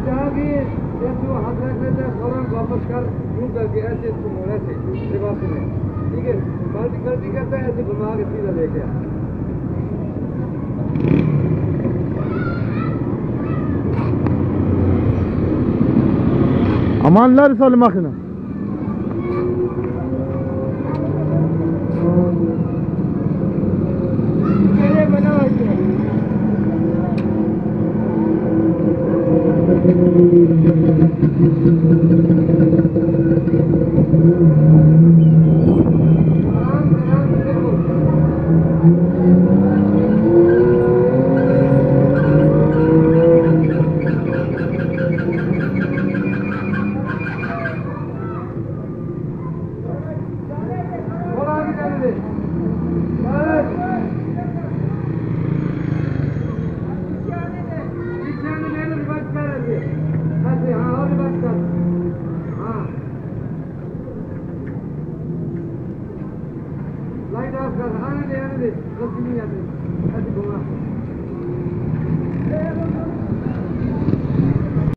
जाओगी या तू हाथ रख लेते हैं फौरन वापस कर यूं करके ऐसे तुम होने से रिवर्स में ठीक है गलती गलती करता है ऐसे घुमा के सीधा लेके आ Amanlar sol makine. Light of कर आने दे गलती नहीं आती ऐसे घुमा